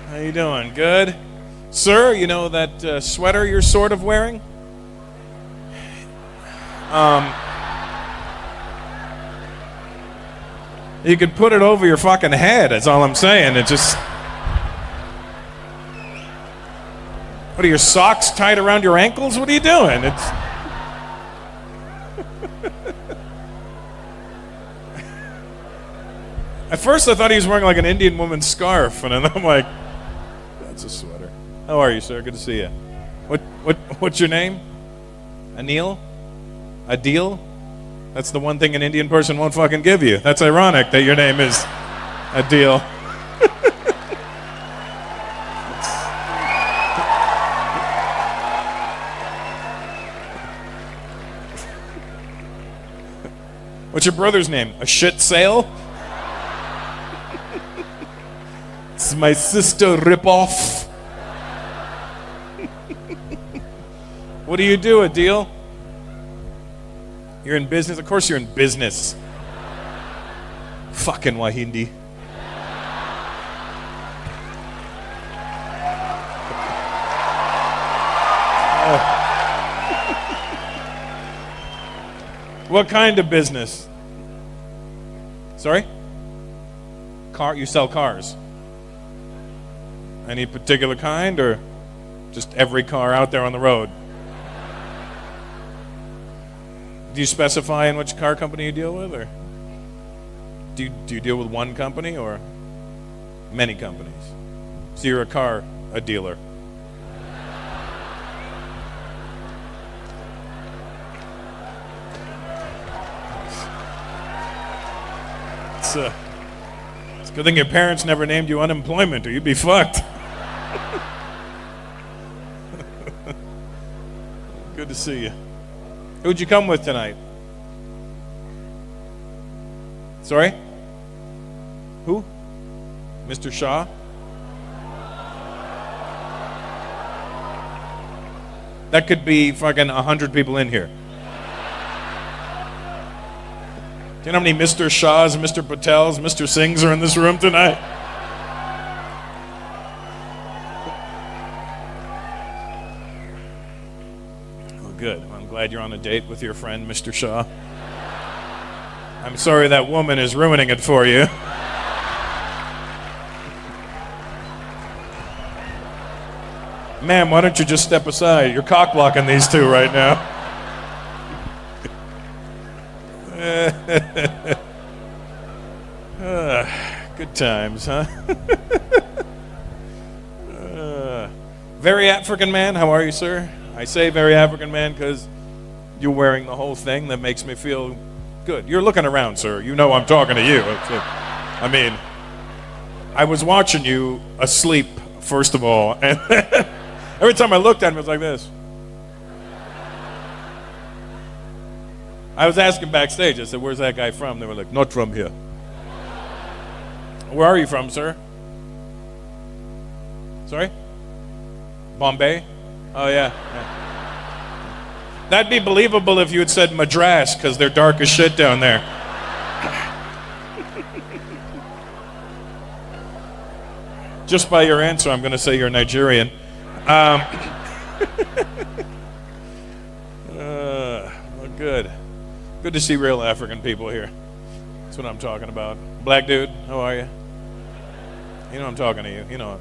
How you doing? Good? Sir, you know that sweater you're sort of wearing? You could put it over your fucking head, that's all I'm saying. It just... What are your socks tied around your ankles? What are you doing? It's... At first I thought he was wearing like an Indian woman's scarf, and then I'm like, that's a sweater. How are you, sir? Good to see you. What's your name? Anil? Adil? That's the one thing an Indian person won't fucking give you. That's ironic that your name is Adil. What's your brother's name? A shit sale? It's my sister ripoff. What do you do, Adil? You're in business? Of course you're in business. Fucking Wahindi. What kind of business? Sorry? You sell cars? Any particular kind, or just every car out there on the road? Do you specify in which car company you deal with, or do you deal with one company or many companies? So you're a dealer. It's a good thing your parents never named you unemployment, or you'd be fucked. Good to see you. Who'd you come with tonight? Sorry? Who? Mr. Shah? That could be fucking 100 people in here. Do you know how many Mr. Shahs, Mr. Patels, Mr. Singhs are in this room tonight? Oh, good. I'm glad you're on a date with your friend, Mr. Shah. I'm sorry that woman is ruining it for you. Ma'am, why don't you just step aside? You're cock-blocking these two right now. Good times, huh? Very African man, how are you, sir? I say very African man because you're wearing the whole thing. That makes me feel good. You're looking around, sir. You know I'm talking to you. I mean, I was watching you asleep, first of all, and every time I looked at him, it was like this. I was asking backstage, I said, where's that guy from? They were like, not from here. Where are you from, sir? Sorry? Bombay? Oh, yeah. That'd be believable if you had said Madras, because they're dark as shit down there. Just by your answer, I'm going to say you're Nigerian. Well, good. Good to see real African people here. That's what I'm talking about. Black dude, how are you? You know I'm talking to you. You know it.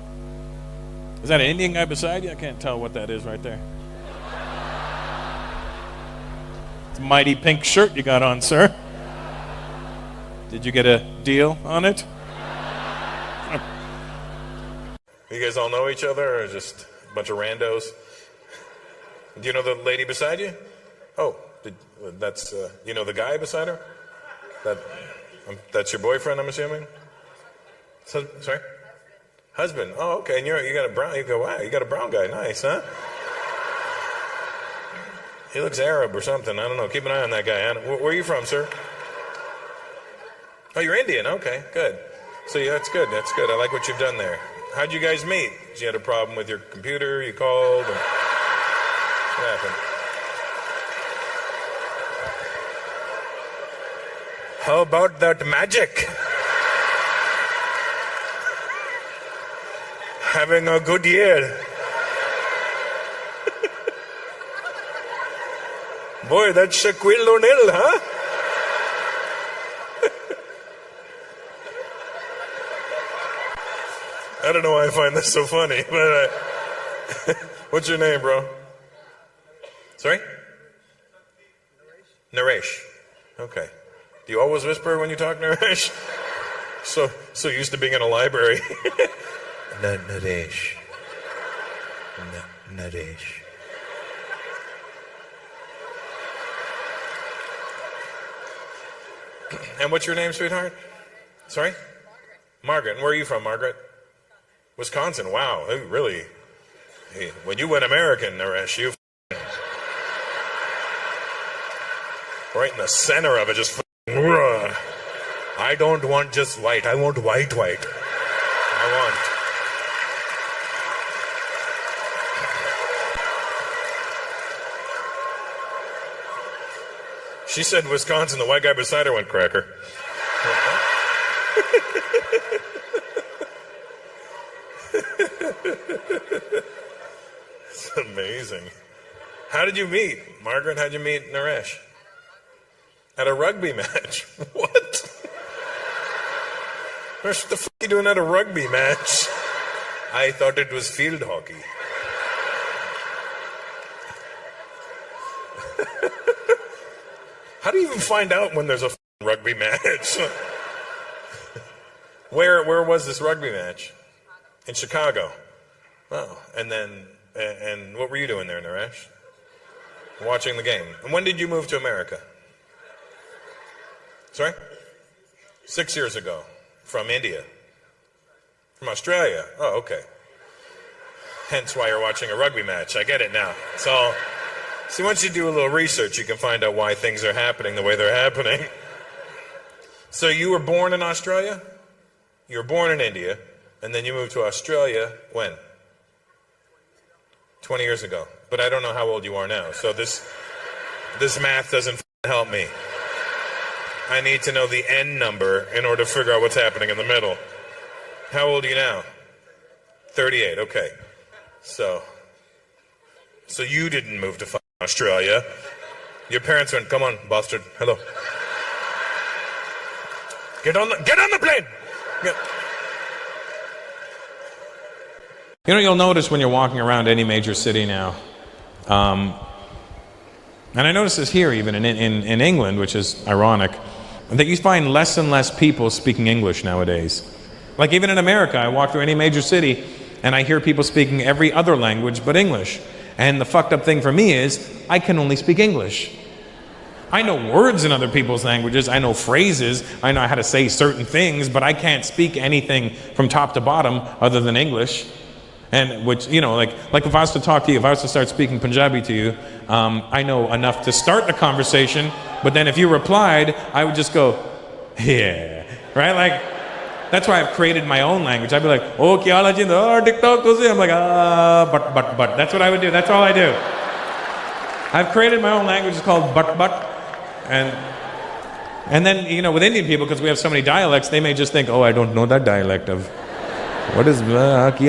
Is that an Indian guy beside you? I can't tell what that is right there. It's a mighty pink shirt you got on, sir. Did you get a deal on it? You guys all know each other, or just a bunch of randos? Do you know the lady beside you? Oh, that's, you know the guy beside her? That's your boyfriend, I'm assuming? Sorry? Husband. Oh, okay, and you got a brown, you go, wow, you got a brown guy, nice, huh? He looks Arab or something, I don't know, keep an eye on that guy. Where are you from, sir? Oh, you're Indian, okay, good. So yeah, that's good, I like what you've done there. How'd you guys meet? Did you had a problem with your computer, you called, or what happened? How about that magic? Having a good year. Boy, that's Shaquille O'Neal, huh? I don't know why I find this so funny, but what's your name, bro? Sorry? Naresh. Okay. Do you always whisper when you talk, Naresh? So used to being in a library. Naresh. Naresh. And what's your name, sweetheart? Sorry? Margaret. And where are you from, Margaret? Wisconsin. Wow. Really? Hey, when you went American, Naresh, you right in the center of it, just I don't want just white. I want white. I want. She said Wisconsin. The white guy beside her went cracker. It's amazing. How did you meet, Margaret? How'd you meet Naresh? At a rugby match. What? What the fuck are you doing at a rugby match? I thought it was field hockey. How do you even find out when there's a rugby match? Where was this rugby match? In Chicago. Oh, and what were you doing there, Naresh? Watching the game. And when did you move to America? Sorry? 6 years ago. From India. From Australia. Oh, okay. Hence why you're watching a rugby match. I get it now. So, see, once you do a little research, you can find out why things are happening the way they're happening. So you were born in Australia? You were born in India, and then you moved to Australia when? 20 years ago. But I don't know how old you are now, so this math doesn't help me. I need to know the N number in order to figure out what's happening in the middle. How old are you now? 38, okay. So you didn't move to Australia. Your parents went, come on, bastard, hello. Get on the plane! You know, you'll notice when you're walking around any major city now, and I notice this here even in England, which is ironic, that you find less and less people speaking English nowadays. Like even in America, I walk through any major city and I hear people speaking every other language but English. And the fucked up thing for me is, I can only speak English. I know words in other people's languages, I know phrases, I know how to say certain things, but I can't speak anything from top to bottom other than English. And which, you know, like if I was to talk to you, if I was to start speaking Punjabi to you, I know enough to start the conversation, but then if you replied, I would just go, yeah, right? Like, that's why I've created my own language. I'd be like, oh, kya haal hai jindo? Oh, TikTok to se. I'm like, but. That's what I would do. That's all I do. I've created my own language. It's called but. And then, you know, with Indian people, because we have so many dialects, they may just think, oh, I don't know that dialect of, what is but.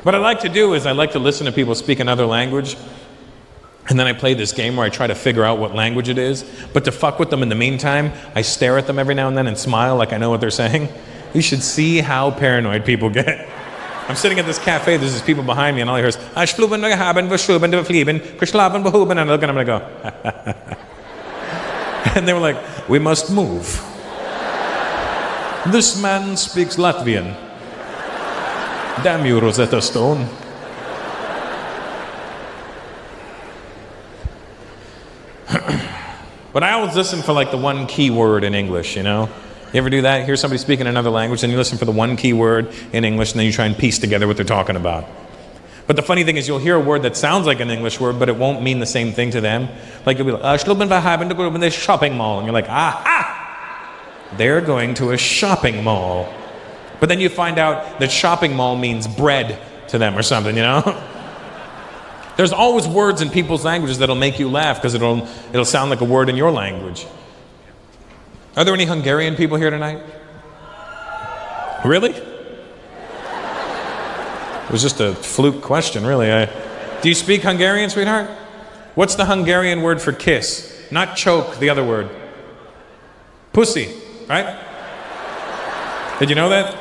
What I like to do is I like to listen to people speak another language, and then I play this game where I try to figure out what language it is. But to fuck with them in the meantime, I stare at them every now and then and smile like I know what they're saying. You should see how paranoid people get. I'm sitting at this cafe, there's these people behind me, and all I hear is, and I look and I'm gonna go, and they were like, we must move. This man speaks Latvian. Damn you, Rosetta Stone. But I always listen for like the one key word in English, you know? You ever do that? Hear somebody speaking another language, and you listen for the one key word in English, and then you try and piece together what they're talking about. But the funny thing is, you'll hear a word that sounds like an English word, but it won't mean the same thing to them. Like you'll be like, shopping mall, and you're like, they're going to a shopping mall. But then you find out that shopping mall means bread to them or something, you know? There's always words in people's languages that'll make you laugh because it'll sound like a word in your language. Are there any Hungarian people here tonight? Really? It was just a fluke question, really. Do you speak Hungarian, sweetheart? What's the Hungarian word for kiss? Not choke, the other word. Pussy, right? Did you know that?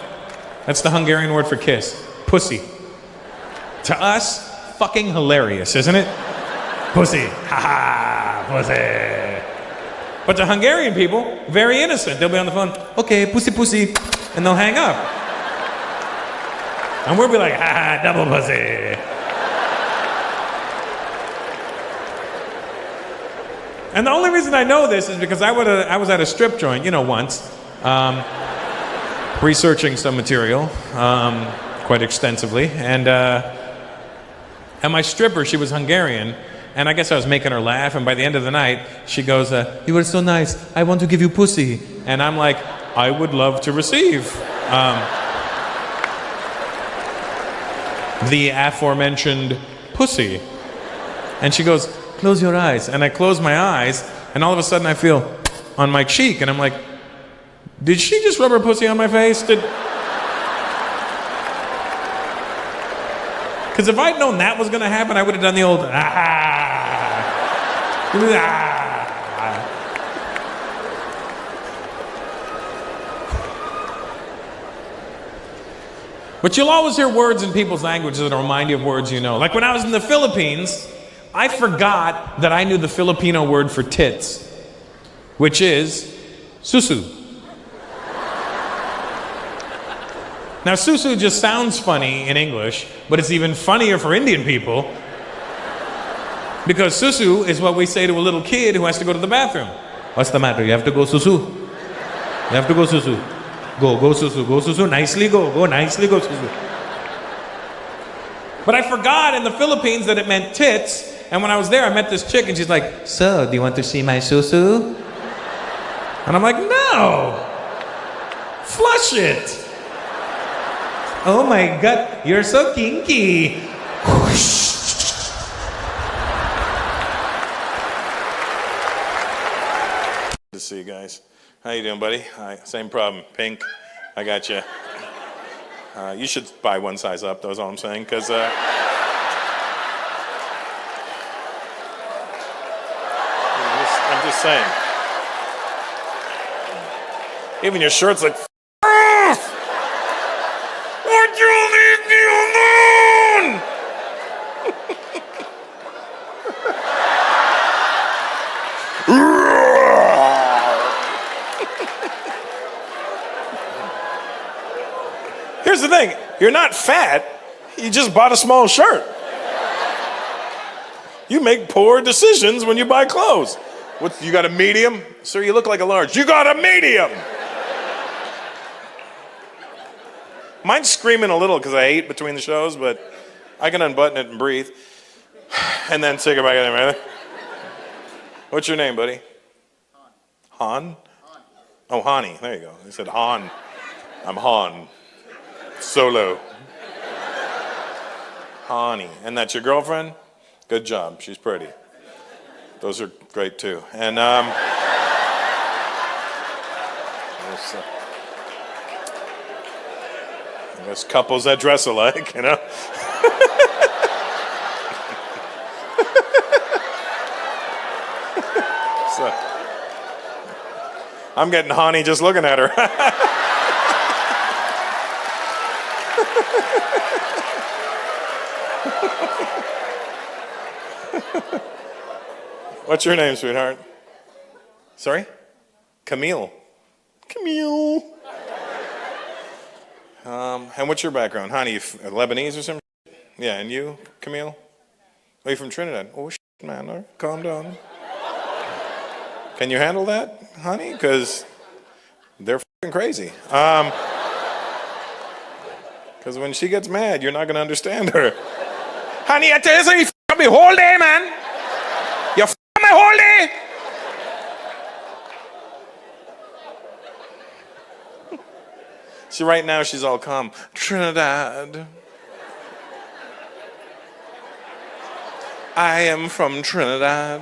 That's the Hungarian word for kiss. Pussy. To us, fucking hilarious, isn't it? Pussy. Ha ha, pussy. But to Hungarian people, very innocent. They'll be on the phone, okay, pussy, pussy, and they'll hang up. And we'll be like, ha ha, double pussy. And the only reason I know this is because I was at a strip joint, once, researching some material quite extensively, and my stripper, she was Hungarian, and I guess I was making her laugh, and by the end of the night, she goes, you were so nice, I want to give you pussy. And I'm like, I would love to receive the aforementioned pussy. And she goes, close your eyes. And I close my eyes, and all of a sudden I feel on my cheek, and I'm like, did she just rub her pussy on my face? Because if I'd known that was going to happen, I would have done the old, But you'll always hear words in people's languages that remind you of words you know. Like when I was in the Philippines, I forgot that I knew the Filipino word for tits, which is susu. Now, susu just sounds funny in English, but it's even funnier for Indian people because susu is what we say to a little kid who has to go to the bathroom. What's the matter? You have to go susu. You have to go susu. Go susu, nicely go nicely go susu. But I forgot in the Philippines that it meant tits, and when I was there, I met this chick, and she's like, so, do you want to see my susu? And I'm like, no! Flush it! Oh my God, you're so kinky. Good to see you guys. How you doing, buddy? Hi. Same problem. Pink. I got you. You should buy one size up, that's all I'm saying, because I'm just saying. Even your shirt's like, would you leave me alone? Here's the thing, you're not fat, you just bought a small shirt. You make poor decisions when you buy clothes. You got a medium? Sir, you look like a large. You got a medium! Mine's screaming a little because I ate between the shows, but I can unbutton it and breathe. And then say goodbye to them. What's your name, buddy? Han? Oh, Hani. There you go. He said Han. I'm Han. Solo. Hani. And that's your girlfriend? Good job. She's pretty. Those are great, too. And, there's couples that dress alike, So, I'm getting Hani just looking at her. What's your name, sweetheart? Sorry? Camille. Camille. And what's your background? Honey, you Lebanese or something? Yeah, and you, Camille? Are you from Trinidad? Oh, shit, man, all right, calm down. Can you handle that, honey? Because they're f***ing crazy. Because when she gets mad, you're not going to understand her. Honey, I tell you something, you f***ed me whole day, man. You f***ed me whole day. See, right now she's all calm. Trinidad. I am from Trinidad.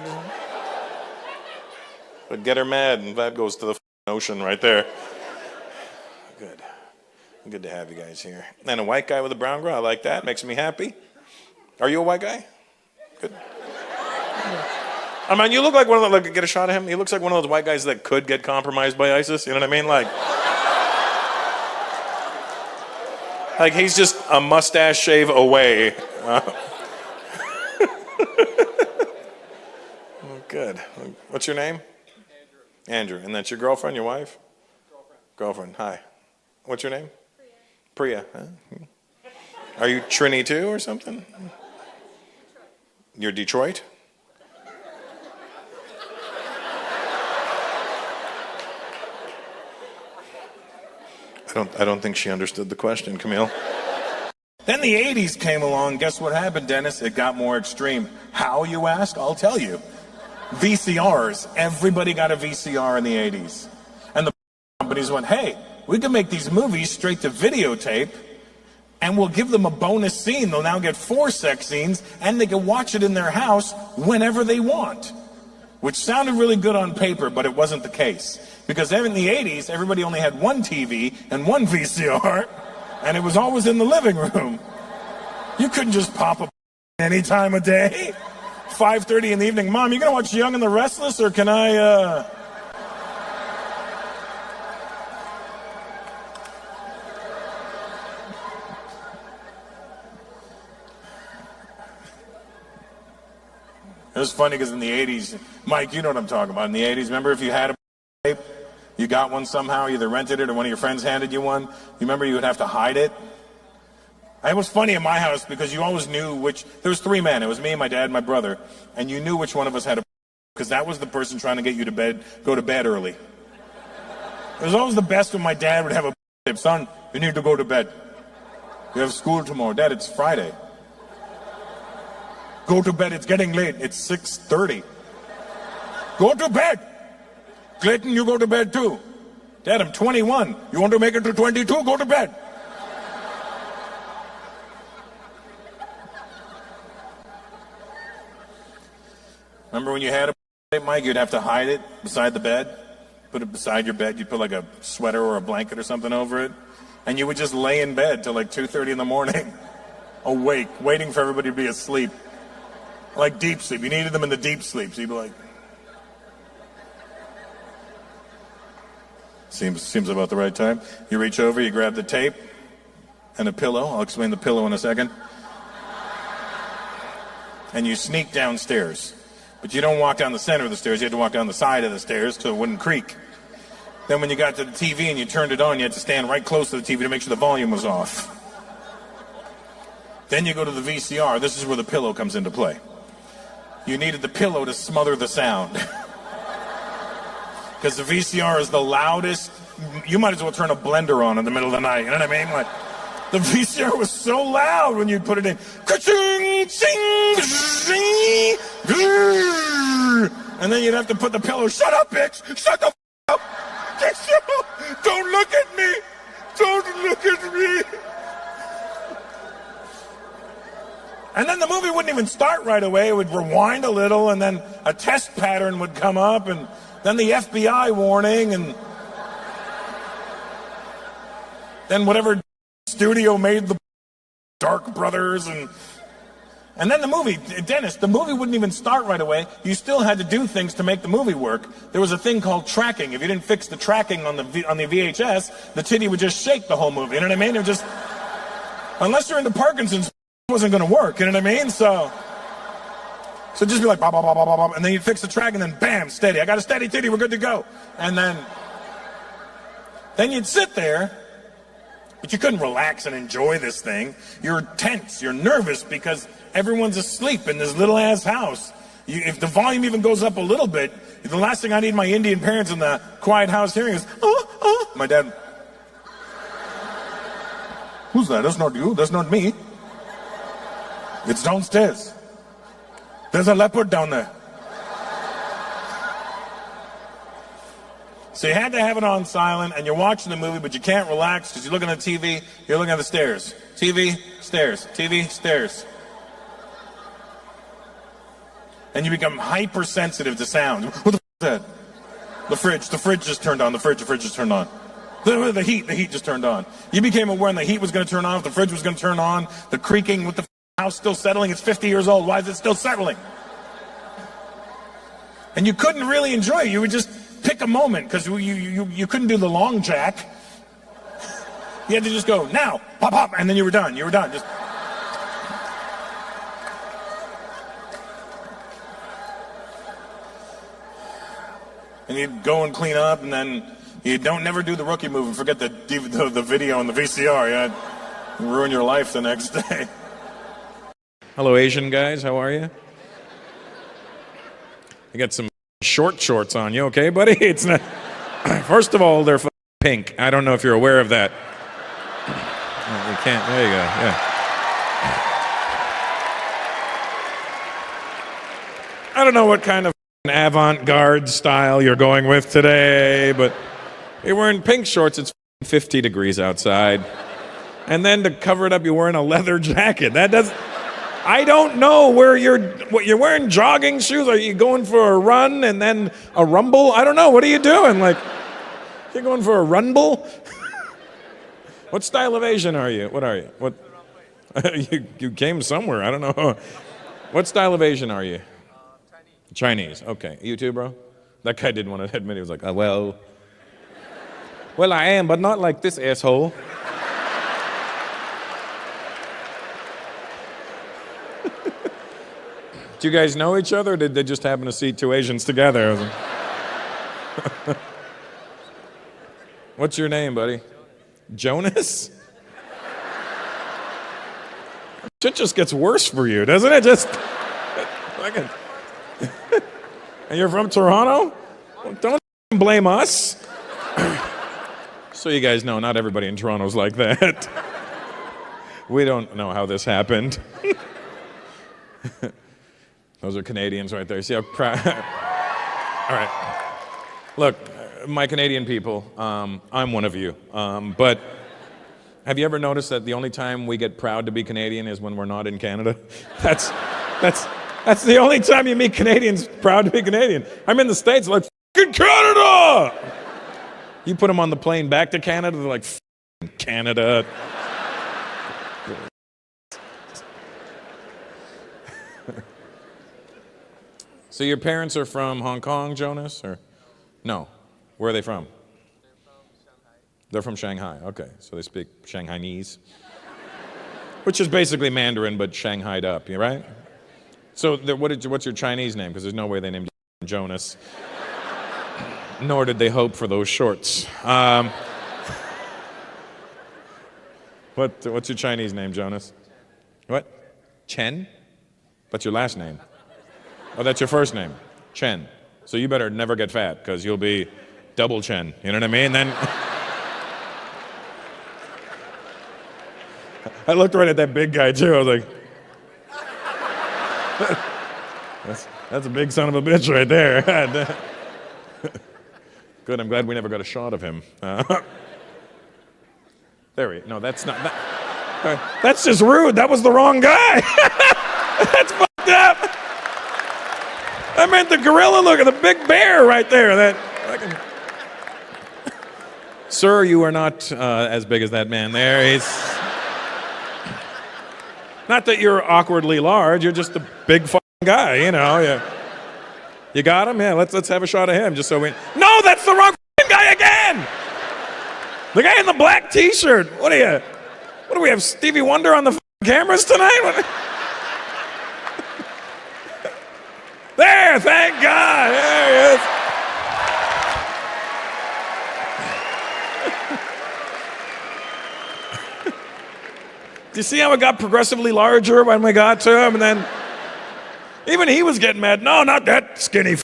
But get her mad and that goes to the ocean right there. Good. Good to have you guys here. And a white guy with a brown girl, I like that. Makes me happy. Are you a white guy? Good. I mean, you look like one of the, like, get a shot of him. He looks like one of those white guys that could get compromised by ISIS. You know what I mean? Like he's just a mustache shave away. Good. What's your name? Andrew. And that's your girlfriend, your wife? Girlfriend. Hi. What's your name? Priya. Huh? Are you Trini too or something? You're Detroit? I don't think she understood the question, Camille. Then the 80s came along. Guess what happened, Dennis? It got more extreme. How, you ask? I'll tell you. VCRs. Everybody got a VCR in the 80s. And the companies went, hey, we can make these movies straight to videotape, and we'll give them a bonus scene. They'll now get 4 sex scenes, and they can watch it in their house whenever they want. Which sounded really good on paper, but it wasn't the case. Because in the 80s, everybody only had one TV and one VCR, and it was always in the living room. You couldn't just pop a any time of day. 5:30 in the evening, Mom, you gonna watch Young and the Restless, or can I, It was funny because in the 80s, Mike, you know what I'm talking about. In the 80s, remember if you had a tape, you got one somehow, you either rented it or one of your friends handed you one, you remember you would have to hide it? It was funny in my house because you always knew which, there was 3 men, it was me, my dad, and my brother, and you knew which one of us had a because that was the person trying to get you to bed, go to bed early. It was always the best when my dad would have a tip, son, you need to go to bed. You have school tomorrow. Dad, it's Friday. Go to bed, it's getting late. It's 6:30. Go to bed. Clayton, you go to bed too. Dad, I'm 21. You want to make it to 22? Go to bed. Remember when you had a tape, Mike, you'd have to hide it beside the bed? Put it beside your bed. You'd put like a sweater or a blanket or something over it. And you would just lay in bed till like 2:30 in the morning, awake, waiting for everybody to be asleep. Like deep sleep. You needed them in the deep sleep. So you'd be like, seems about the right time. You reach over, you grab the tape and a pillow. I'll explain the pillow in a second. And you sneak downstairs. But you don't walk down the center of the stairs. You had to walk down the side of the stairs so it wouldn't creak. Then when you got to the TV and you turned it on, you had to stand right close to the TV to make sure the volume was off. Then you go to the VCR. This is where the pillow comes into play. You needed the pillow to smother the sound. Because the VCR is the loudest. You might as well turn a blender on in the middle of the night. You know what I mean? Like, the VCR was so loud when you put it in. Ka-ching, ching, zing, and then you'd have to put the pillow. Shut up, bitch! Shut the up! Don't look at me! Don't look at me! And then the movie wouldn't even start right away. It would rewind a little, and then a test pattern would come up, and then the FBI warning, and then whatever studio made the Dark Brothers, and then the movie, Dennis, the movie wouldn't even start right away. You still had to do things to make the movie work. There was a thing called tracking. If you didn't fix the tracking on the VHS, the titty would just shake the whole movie. You know what I mean? It just, unless you're into Parkinson's, it wasn't going to work. You know what I mean? So just be like, blah, blah, blah, blah, blah, and then you fix the track, and then bam, steady. I got a steady titty. We're good to go. And then you'd sit there. But you couldn't relax and enjoy this thing. You're tense, you're nervous because everyone's asleep in this little ass house. If the volume even goes up a little bit, the last thing I need my Indian parents in the quiet house hearing is, oh. My dad, who's that? That's not you, that's not me. It's downstairs. There's a leopard down there. So you had to have it on silent, and you're watching the movie, but you can't relax because you're looking at the TV, you're looking at the stairs. TV, stairs, TV, stairs. And you become hypersensitive to sound. What the f*** is that? The fridge just turned on. The fridge just turned on. The heat just turned on. You became aware when the heat was going to turn on, if the fridge was going to turn on, the creaking with the house still settling. It's 50 years old. Why is it still settling? And you couldn't really enjoy it. You would just pick a moment because you couldn't do the long jack. You had to just go, now, pop, pop, and then you were done. You were done. Just. And you'd go and clean up, and then you don't never do the rookie move and forget the video on the VCR. You ruin your life the next day. Hello, Asian guys. How are you? You got some short shorts on. You okay, buddy? It's not. First of all, they're pink. I don't know if you're aware of that. You can't. There you go. Yeah. I don't know what kind of avant-garde style you're going with today, but you're wearing pink shorts. It's 50 degrees outside, and then to cover it up, you're wearing a leather jacket. That does. I don't know where what you're wearing. Jogging shoes? Are you going for a run and then a rumble? I don't know. What are you doing? Like, you're going for a rumble? What style of Asian are you? What are you? What? You came somewhere. I don't know. What style of Asian are you? Chinese. Okay. You too, bro? That guy didn't want to admit. He was like, well, I am, but not like this asshole. Do you guys know each other, or did they just happen to see two Asians together? What's your name, buddy? Jonas? Shit just gets worse for you, doesn't it? Just... And you're from Toronto? Well, don't blame us. So you guys know, not everybody in Toronto's like that. We don't know how this happened. Those are Canadians right there. See how proud... All right. Look, my Canadian people, I'm one of you. But have you ever noticed that the only time we get proud to be Canadian is when we're not in Canada? That's the only time you meet Canadians proud to be Canadian. I'm in the States, like, f***ing Canada! You put them on the plane back to Canada, they're like, f***ing Canada. So your parents are from Hong Kong, Jonas, or no? Where are they from? They're from Shanghai. Okay, so they speak Shanghainese, which is basically Mandarin but Shanghaied up. You right? So what's your Chinese name? Because there's no way they named you Jonas. Nor did they hope for those shorts. What's your Chinese name, Jonas? What? Chen? That's your last name. Oh, that's your first name, Chen. So you better never get fat, because you'll be double Chen. You know what I mean? Then I looked right at that big guy too. I was like, that's a big son of a bitch right there. Good. I'm glad we never got a shot of him. No, that's not. That's just rude. That was the wrong guy. That's fucked up. I meant the gorilla. Look at the big bear right there. Sir, you are not as big as that man there. He's not that you're awkwardly large. You're just a big fucking guy. You know. Yeah. You got him? Yeah. Let's have a shot of him, just so we. No, that's the wrong guy again. The guy in the black T-shirt. What do we have? Stevie Wonder on the cameras tonight? There, thank God. There he is. Do you see how it got progressively larger when we got to him? And then even he was getting mad. No, not that skinny.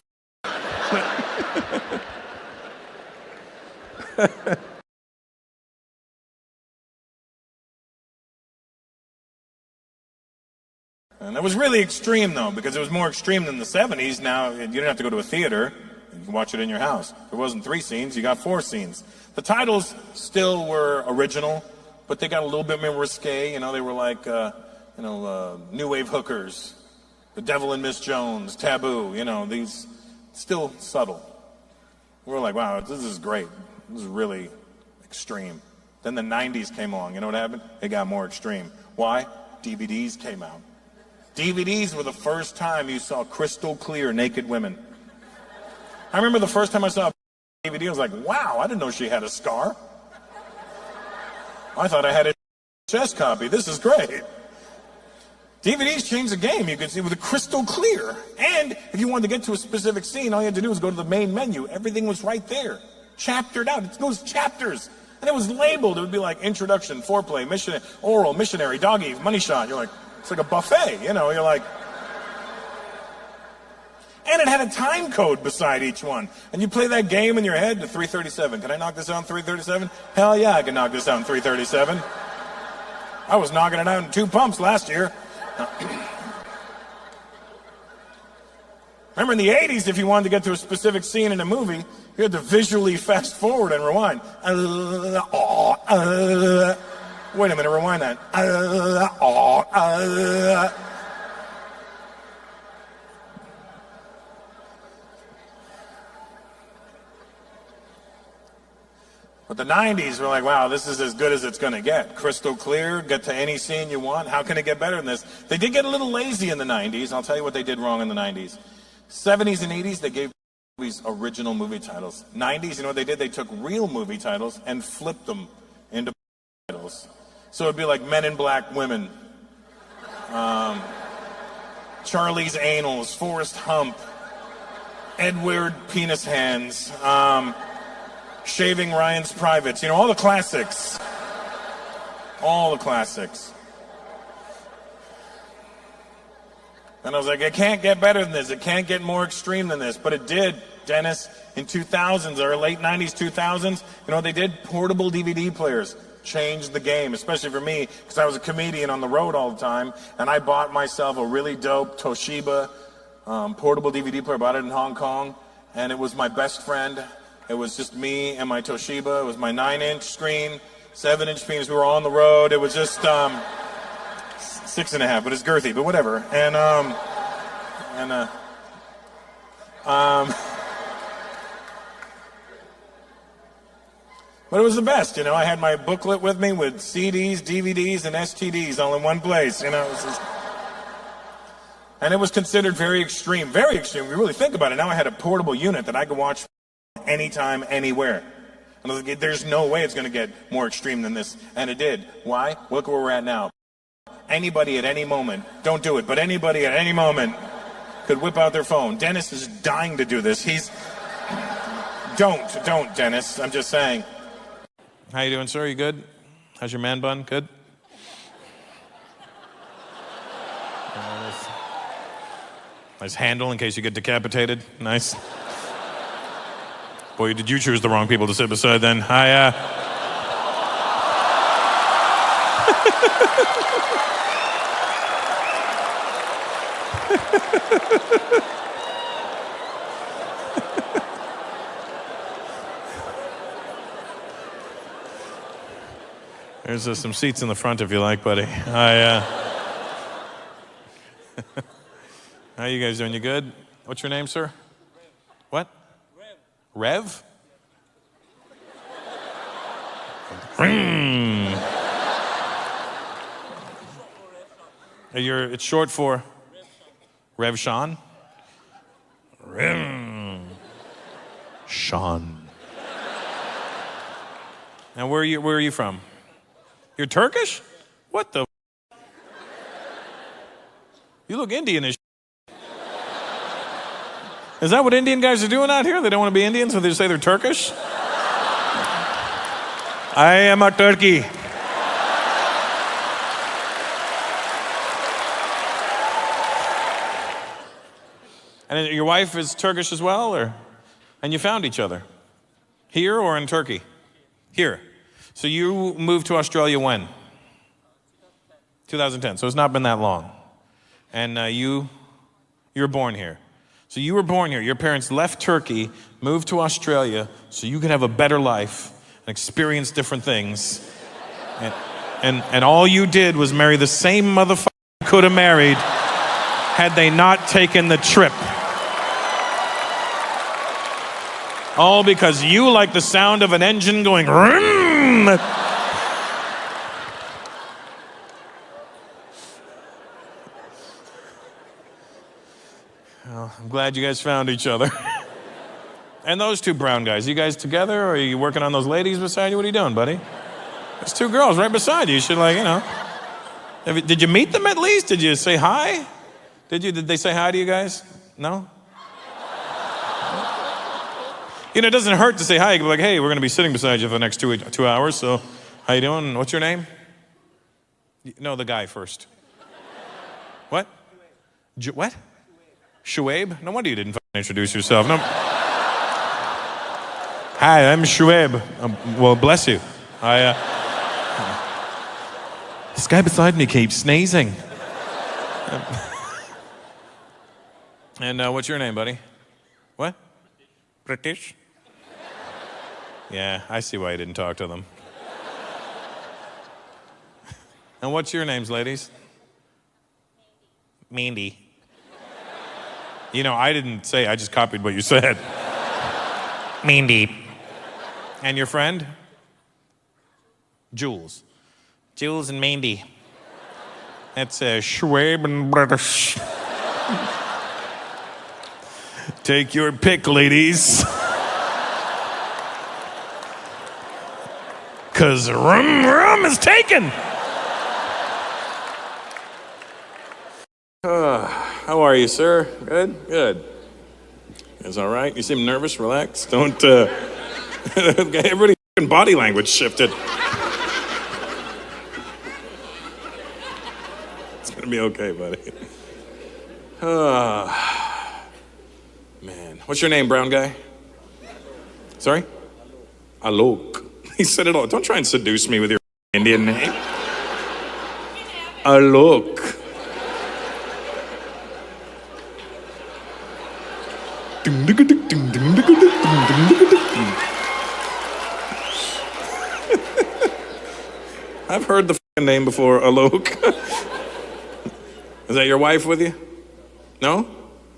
And that was really extreme, though, because it was more extreme than the 70s. Now, you didn't have to go to a theater. You can watch it in your house. There wasn't 3 scenes. You got 4 scenes. The titles still were original, but they got a little bit more risque. You know, they were like, New Wave Hookers, The Devil and Miss Jones, Taboo. You know, these still subtle. We were like, wow, this is great. This is really extreme. Then the 90s came along. You know what happened? It got more extreme. Why? DVDs came out. DVDs were the first time you saw crystal clear naked women. I remember the first time I saw a DVD, I was like, wow, I didn't know she had a scar. I thought I had a chest copy. This is great. DVDs changed the game. You could see with a crystal clear. And if you wanted to get to a specific scene, all you had to do was go to the main menu. Everything was right there. Chaptered out. It goes chapters. And it was labeled. It would be like introduction, foreplay, mission, oral, missionary, doggy, money shot. You're like, it's like a buffet, you know, you're like. And it had a time code beside each one. And you play that game in your head to 337. Can I knock this out in 337? Hell yeah, I can knock this out in 337. I was knocking it out in 2 pumps last year. Remember in the 80s, if you wanted to get to a specific scene in a movie, you had to visually fast forward and rewind. Wait a minute, rewind that. But the 90s were like, wow, this is as good as it's going to get. Crystal clear, get to any scene you want. How can it get better than this? They did get a little lazy in the 90s. I'll tell you what they did wrong in the 90s. 70s and 80s, they gave movies original movie titles. 90s, you know what they did? They took real movie titles and flipped them into titles. So it'd be like Men in Black Women, Charlie's Anals, Forrest Hump, Edward Penis Hands, Shaving Ryan's Privates, you know, all the classics. All the classics. And I was like, it can't get better than this. It can't get more extreme than this. But it did, Dennis, in 2000s or late 90s, 2000s. You know what they did? Portable DVD players changed the game, especially for me, because I was a comedian on the road all the time. And I bought myself a really dope Toshiba portable DVD player. Bought it in Hong Kong. And it was my best friend. It was just me and my Toshiba. It was my 9-inch screen, 7-inch penis. We were on the road. It was just 6.5, but it's girthy, but whatever. But it was the best, you know. I had my booklet with me with CDs, DVDs, and STDs all in one place, you know. It was just... And it was considered very extreme, very extreme. If you really think about it, now I had a portable unit that I could watch anytime, anywhere. And I was like, there's no way it's going to get more extreme than this. And it did. Why? Look where we're at now. Anybody at any moment, don't do it, but anybody at any moment could whip out their phone. Dennis is dying to do this. Don't, Dennis. I'm just saying. How you doing, sir? You good? How's your man bun? Good? Nice handle in case you get decapitated. Nice. Boy, did you choose the wrong people to sit beside then. There's some seats in the front if you like, buddy. How you guys doing? You good? What's your name, sir? What? Rev? It's short for Rev Sean? Sean. Now, where are you from? You're Turkish? What the? You look Indian as. Is that what Indian guys are doing out here? They don't want to be Indians, so they just say they're Turkish? I am a turkey. And your wife is Turkish as well, or? And you found each other? Here or in Turkey? Here. So you moved to Australia when? 2010. So it's not been that long. And you were born here. So you were born here. Your parents left Turkey, moved to Australia so you could have a better life and experience different things. And all you did was marry the same motherfucker you could have married had they not taken the trip. All because you like the sound of an engine going vroom. Well, I'm glad you guys found each other. And those two brown guys, you guys together, or are you working on those ladies beside you? What are you doing, buddy? There's two girls right beside you. You should, like, you know. Did you meet them at least? Did you say hi? Did they say hi to you guys? No? You know, it doesn't hurt to say hi. You can be like, hey, we're going to be sitting beside you for the next 2 hours, so how you doing? What's your name? No, the guy first. What? What? Shuaib? No wonder you didn't introduce yourself. No. Hi, I'm Shuaib. Well, bless you. This guy beside me keeps sneezing. And what's your name, buddy? What? British? Yeah, I see why you didn't talk to them. And what's your names, ladies? Mandy. You know, I didn't say, I just copied what you said. Mandy. And your friend? Jules. Jules and Mandy. That's Schwab and British. Take your pick, ladies. 'Cause rum is taken. How are you, sir? Good? Good. It's all right? You seem nervous, relax. Don't, everybody's body language shifted. It's gonna be okay, buddy. Man. What's your name, brown guy? Sorry? Alok. He said it all. Don't try and seduce me with your Indian name. Alok. I've heard the name before, Alok. Is that your wife with you? No?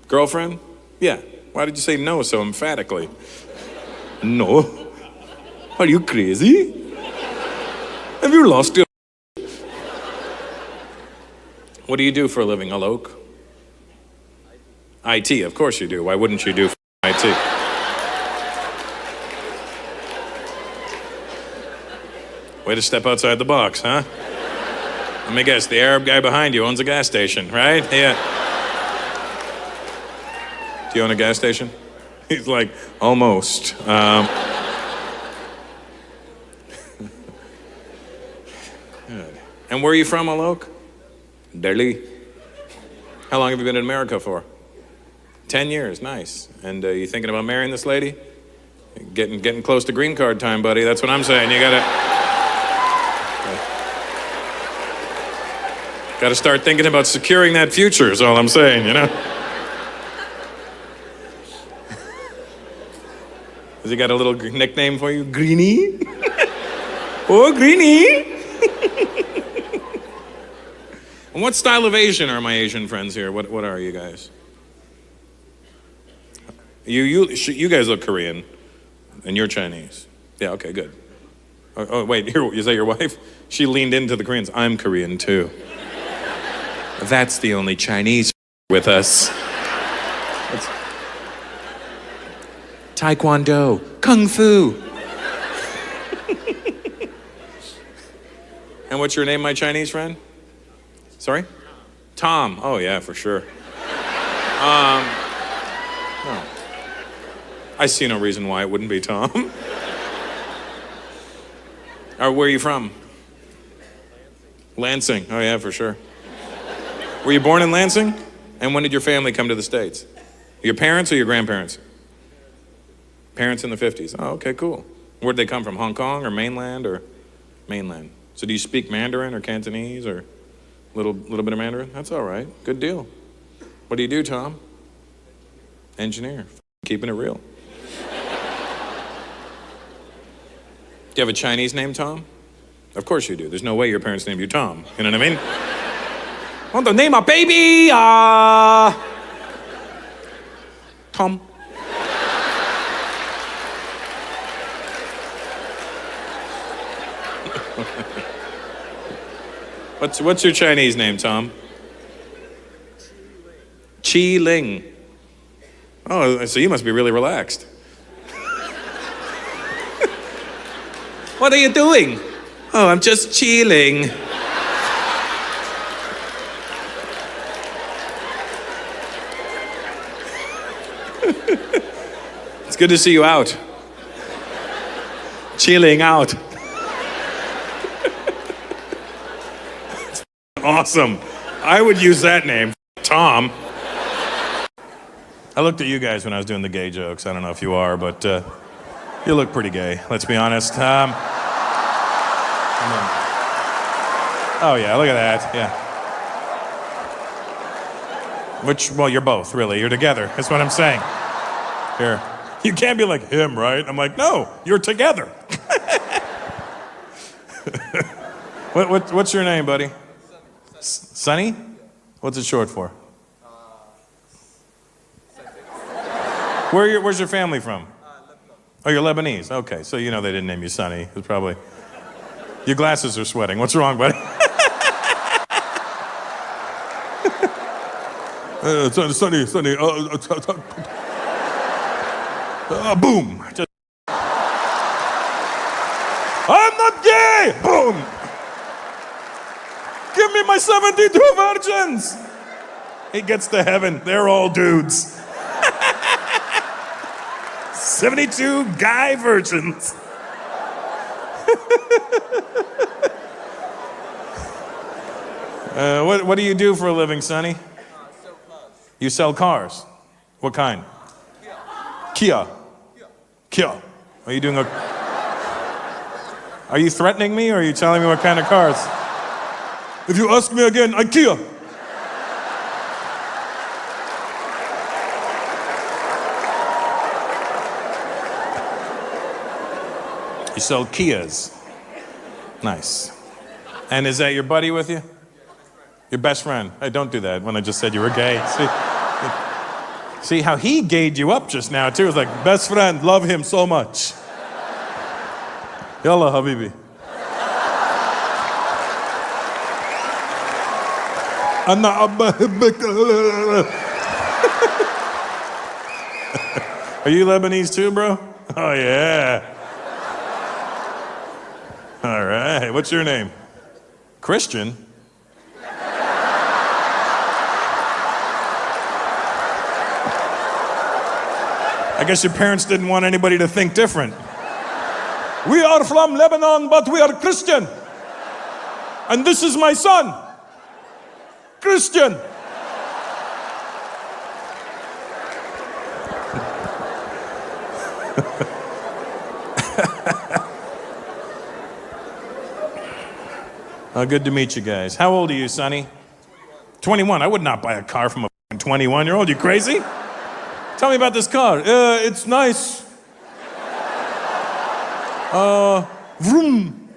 Girlfriend? Yeah. Why did you say no so emphatically? No. Are you crazy? Have you lost your... What do you do for a living, Alok? IT, of course you do. Why wouldn't you do IT? Way to step outside the box, huh? Let me guess, the Arab guy behind you owns a gas station, right? Yeah. Do you own a gas station? He's like, almost. Good. And where are you from, Alok? Delhi. How long have you been in America for? 10 years, nice. And you thinking about marrying this lady? Getting close to green card time, buddy. That's what I'm saying. You gotta start thinking about securing that future is all I'm saying, you know? Has he got a little nickname for you? Greenie? Oh, Greenie! And what style of Asian are my Asian friends here? What are you guys? You guys look Korean, and you're Chinese. Yeah, okay, good. Oh wait, is that your wife? She leaned into the Koreans. I'm Korean too. That's the only Chinese with us. It's Taekwondo, Kung Fu. And what's your name, my Chinese friend? Sorry? Tom. Oh yeah, for sure. No. I see no reason why it wouldn't be Tom. Where are you from? Lansing. Oh yeah, for sure. Were you born in Lansing? And when did your family come to the States? Your parents or your grandparents? Parents in the 50s. Oh, okay, cool. Where'd they come from? Hong Kong or mainland or mainland? So do you speak Mandarin or Cantonese or little bit of Mandarin? That's all right. Good deal. What do you do, Tom? Engineer. Keeping it real. Do you have a Chinese name, Tom? Of course you do. There's no way your parents named you Tom. You know what I mean? I want to name a baby, Tom. What's your Chinese name, Tom? Chi Ling. Oh, so you must be really relaxed. What are you doing? Oh, I'm just chilling. It's good to see you out. Chilling out. It's awesome. I would use that name, Tom. I looked at you guys when I was doing the gay jokes. I don't know if you are, but you look pretty gay, let's be honest. Oh yeah, look at that, yeah. Well, you're both, really. You're together, that's what I'm saying. Here. You can't be like him, right? I'm like, no, you're together. What's your name, buddy? Sonny? What's it short for? Where's your family from? Oh, you're Lebanese. Okay, so you know they didn't name you Sonny. It's probably... Your glasses are sweating. What's wrong, buddy? Sonny. Boom. I'm not gay! Boom! Give me my 72 virgins! He gets to heaven. They're all dudes. 72 guy virgins. What do you do for a living, Sonny? Sell cars. You sell cars. What kind? Kia. Are you doing a... Are you threatening me, or are you telling me what kind of cars? If you ask me again, IKEA. You sell Kias. Nice. And is that your buddy with you? Your best friend? Hey, don't do that when I just said you were gay. See how he gayed you up just now, too? It was like, best friend, love him so much. Yalla, habibi. Are you Lebanese too, bro? Oh, yeah. All right. What's your name? Christian? I guess your parents didn't want anybody to think different. We are from Lebanon, but we are Christian. And this is my son, Christian. Good to meet you guys. How old are you, Sonny? 21. I would not buy a car from a 21-year-old. You crazy? Tell me about this car. It's nice. Vroom.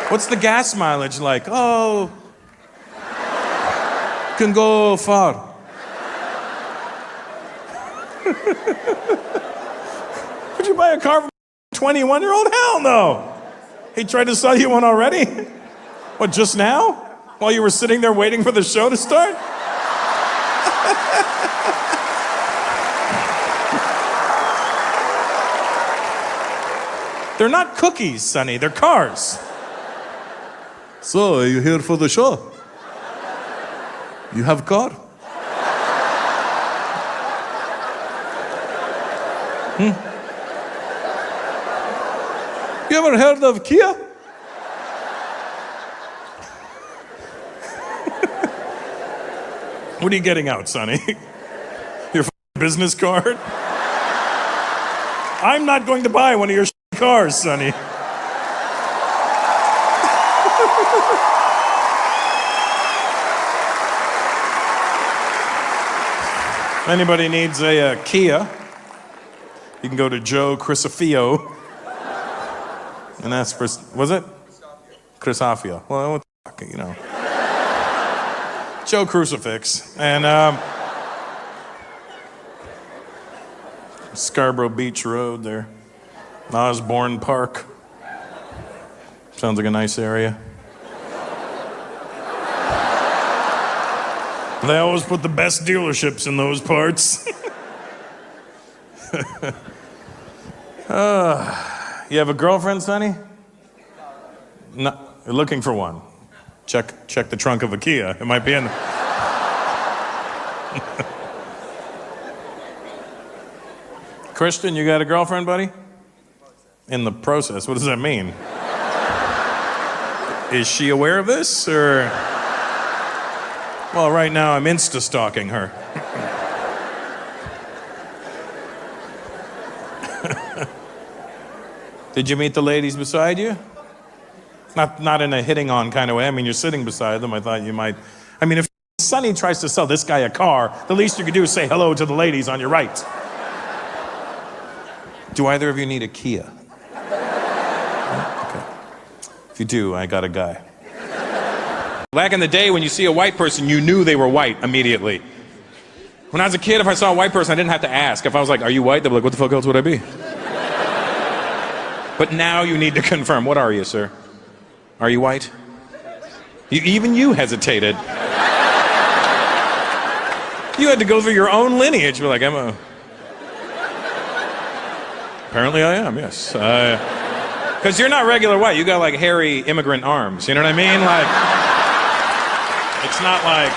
What's the gas mileage like? Oh, can go far. Would you buy a car from a 21-year-old? Hell no. He tried to sell you one already? What, just now? While you were sitting there waiting for the show to start? They're not cookies, Sonny. They're cars. So, are you here for the show? You have a car? You ever heard of Kia? What are you getting out, Sonny? Your business card? I'm not going to buy one of your cars, Sonny. If anybody needs a Kia, you can go to Joe Crisafio. And that's for, was it? Crisafio. Well, what the fuck, you know. Joe Crucifix. And Scarborough Beach Road there. Osborne Park. Sounds like a nice area. They always put the best dealerships in those parts. You have a girlfriend, Sonny? No, you're looking for one. Check the trunk of a Kia. It might be in. Christian, you got a girlfriend, buddy? In the process. What does that mean? Is she aware of this, or? Well, right now I'm Insta-stalking her. Did you meet the ladies beside you? Not in a hitting on kind of way. I mean, you're sitting beside them. I thought you might. I mean, if Sonny tries to sell this guy a car, the least you could do is say hello to the ladies on your right. Do either of you need a Kia? Okay. If you do, I got a guy. Back in the day, when you see a white person, you knew they were white immediately. When I was a kid, if I saw a white person, I didn't have to ask. If I was like, "Are you white?" They'd be like, "What the fuck else would I be?" But now you need to confirm. What are you, sir? Are you white? Even you hesitated. You had to go through your own lineage. You're like, apparently I am, yes. Because you're not regular white. You got like hairy immigrant arms. You know what I mean? Like, it's not like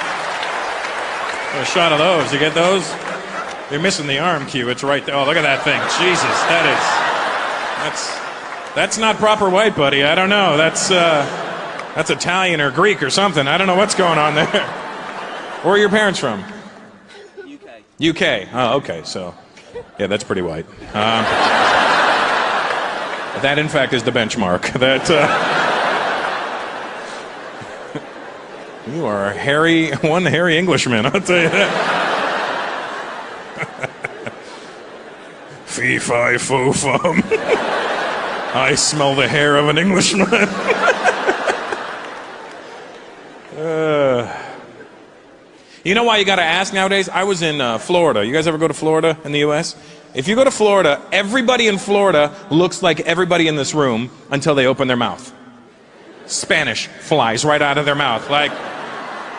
a shot of those. You get those? You're missing the arm cue. It's right there. Oh, look at that thing. Jesus, that's not proper white, buddy. I don't know. That's Italian or Greek or something. I don't know what's going on there. Where are your parents from? UK. UK. Oh, okay. So, yeah, that's pretty white. That, in fact, is the benchmark. That you are one hairy Englishman. I'll tell you that. Fee fi fo fum. I smell the hair of an Englishman. You know why you gotta ask nowadays? I was in Florida. You guys ever go to Florida in the U.S.? If you go to Florida, everybody in Florida looks like everybody in this room until they open their mouth. Spanish flies right out of their mouth. Like,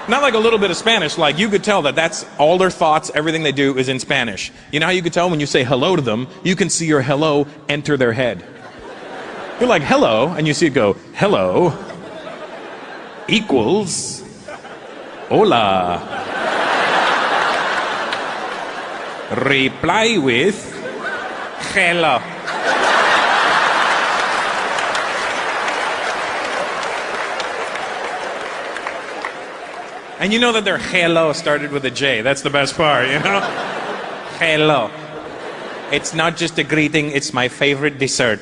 not like a little bit of Spanish, like you could tell that that's all their thoughts, everything they do is in Spanish. You know how you could tell when you say hello to them? You can see your hello enter their head. You're like, hello, and you see it go, hello equals hola. Reply with hello. And you know that their hello started with a J. That's the best part, you know? Hello. It's not just a greeting, it's my favorite dessert.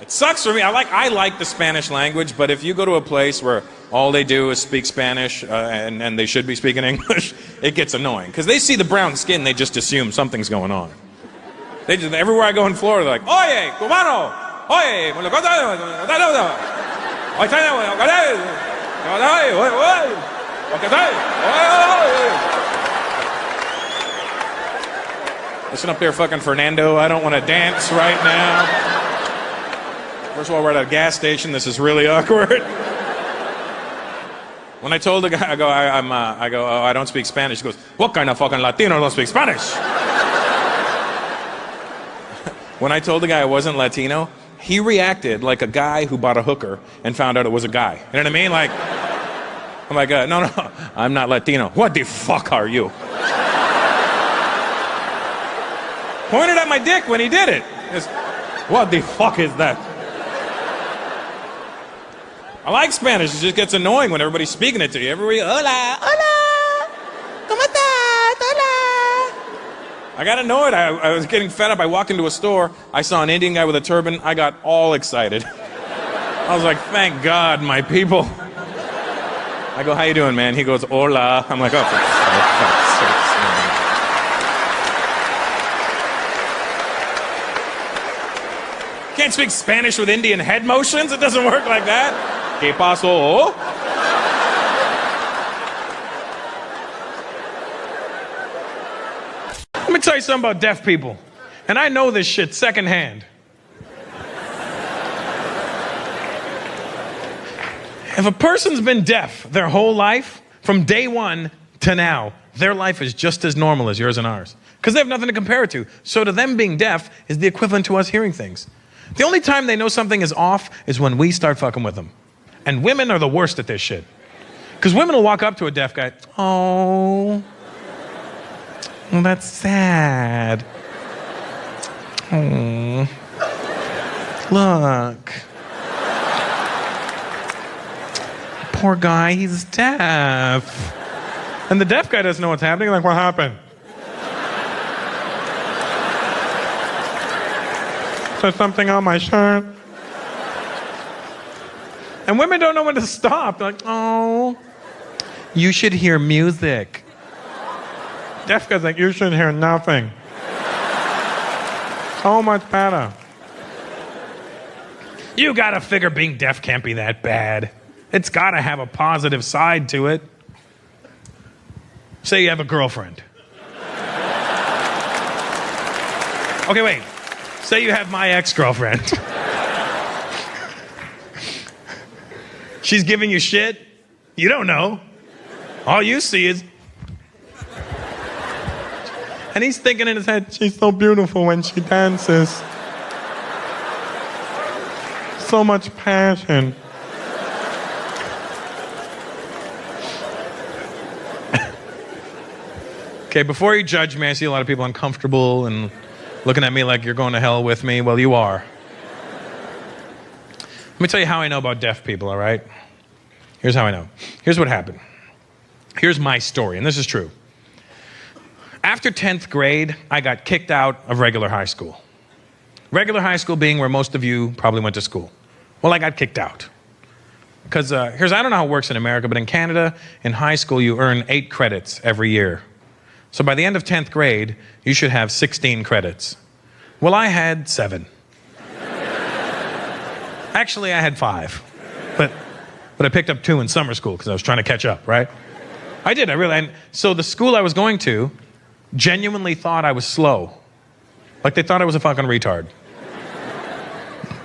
It sucks for me. I like the Spanish language, but if you go to a place where all they do is speak Spanish and they should be speaking English, it gets annoying. Because they see the brown skin, they just assume something's going on. Everywhere I go in Florida, they're like, oye, cubano, oye, listen up there, fucking Fernando. I don't want to dance right now. First of all, we're at a gas station. This is really awkward. When I told the guy, I go, oh, I don't speak Spanish. He goes, what kind of fucking Latino don't speak Spanish? When I told the guy I wasn't Latino, he reacted like a guy who bought a hooker and found out it was a guy. You know what I mean? Like, I'm like, no, I'm not Latino. What the fuck are you? Pointed at my dick when he did it. What the fuck is that? I like Spanish. It just gets annoying when everybody's speaking it to you. Everybody, hola, hola, ¿cómo estás? Hola. I got annoyed. I was getting fed up. I walked into a store. I saw an Indian guy with a turban. I got all excited. I was like, thank God, my people. I go, how you doing, man? He goes, hola. I'm like, oh, for fuck's sake, man. Can't speak Spanish with Indian head motions. It doesn't work like that. ¿Qué pasó? Let me tell you something about deaf people. And I know this shit secondhand. If a person's been deaf their whole life, from day one to now, their life is just as normal as yours and ours. Because they have nothing to compare it to. So to them, being deaf is the equivalent to us hearing things. The only time they know something is off is when we start fucking with them. And women are the worst at this shit. Because women will walk up to a deaf guy, oh, well, that's sad. Oh, look. Poor guy, he's deaf. And the deaf guy doesn't know what's happening. Like, what happened? Is there something on my shirt? And women don't know when to stop. They're like, oh, you should hear music. Deaf guy's like, you should hear nothing. So much better. You gotta figure being deaf can't be that bad. It's gotta have a positive side to it. Say you have a girlfriend. Okay, wait. Say you have my ex-girlfriend. She's giving you shit. You don't know. All you see is... And he's thinking in his head, she's so beautiful when she dances. So much passion. Okay, before you judge me, I see a lot of people uncomfortable and looking at me like you're going to hell with me. Well, you are. Let me tell you how I know about deaf people, all right? Here's how I know. Here's what happened. Here's my story, and this is true. After 10th grade, I got kicked out of regular high school. Regular high school being where most of you probably went to school. Well, I got kicked out. Because I don't know how it works in America, but in Canada, in high school, you earn 8 credits every year. So by the end of 10th grade, you should have 16 credits. Well, I had 7. Actually, I had 5. But I picked up 2 in summer school because I was trying to catch up, right? I did, and so the school I was going to genuinely thought I was slow. Like they thought I was a fucking retard.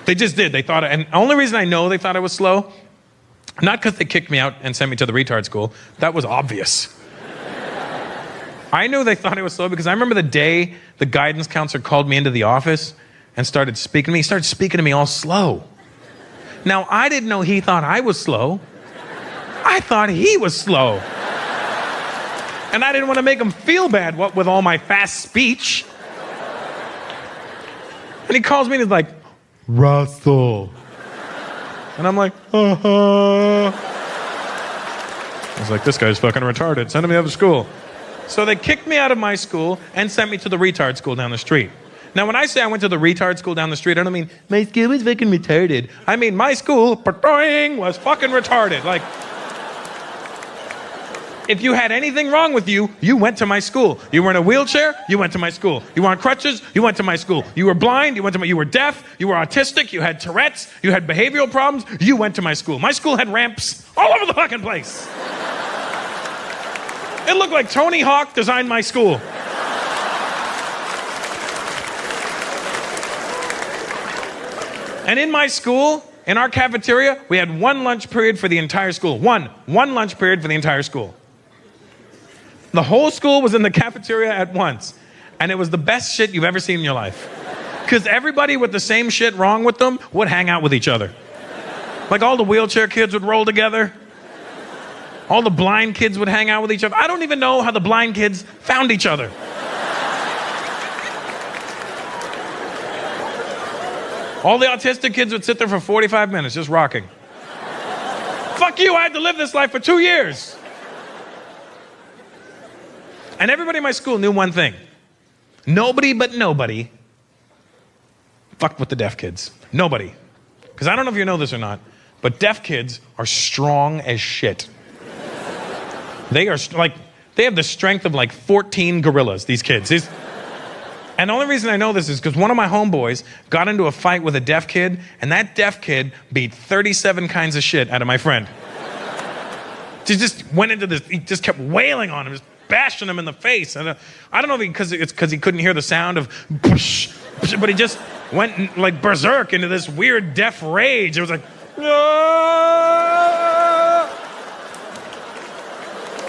They just did. They thought, and the only reason I know they thought I was slow, not because they kicked me out and sent me to the retard school. That was obvious. I knew they thought I was slow because I remember the day the guidance counselor called me into the office and started speaking to me. He started speaking to me all slow. Now, I didn't know he thought I was slow. I thought he was slow. And I didn't want to make him feel bad with all my fast speech. And he calls me and he's like, Russell. And I'm like, I was like, this guy's fucking retarded. Send him to the other school. So they kicked me out of my school and sent me to the retard school down the street. Now, when I say I went to the retard school down the street, I don't mean my school was fucking retarded. I mean my school, was fucking retarded. Like, if you had anything wrong with you, you went to my school. You were in a wheelchair, you went to my school. You were on crutches, you went to my school. You were blind, you were deaf, you were autistic, you had Tourette's, you had behavioral problems, you went to my school. My school had ramps all over the fucking place. It looked like Tony Hawk designed my school. And in my school, in our cafeteria, we had 1 lunch period for the entire school. One lunch period for the entire school. The whole school was in the cafeteria at once. And it was the best shit you've ever seen in your life. Because everybody with the same shit wrong with them would hang out with each other. Like all the wheelchair kids would roll together. All the blind kids would hang out with each other. I don't even know how the blind kids found each other. All the autistic kids would sit there for 45 minutes just rocking. Fuck you, I had to live this life for 2 years. And everybody in my school knew one thing. Nobody but nobody fucked with the deaf kids. Nobody. Because I don't know if you know this or not, but deaf kids are strong as shit. They are like, they have the strength of like 14 gorillas, these kids. And And the only reason I know this is because one of my homeboys got into a fight with a deaf kid, and that deaf kid beat 37 kinds of shit out of my friend. He just went into this, he just kept wailing on him, just bashing him in the face. And I don't know if it's because he couldn't hear the sound of push, but he just went like berserk into this weird deaf rage. It was like,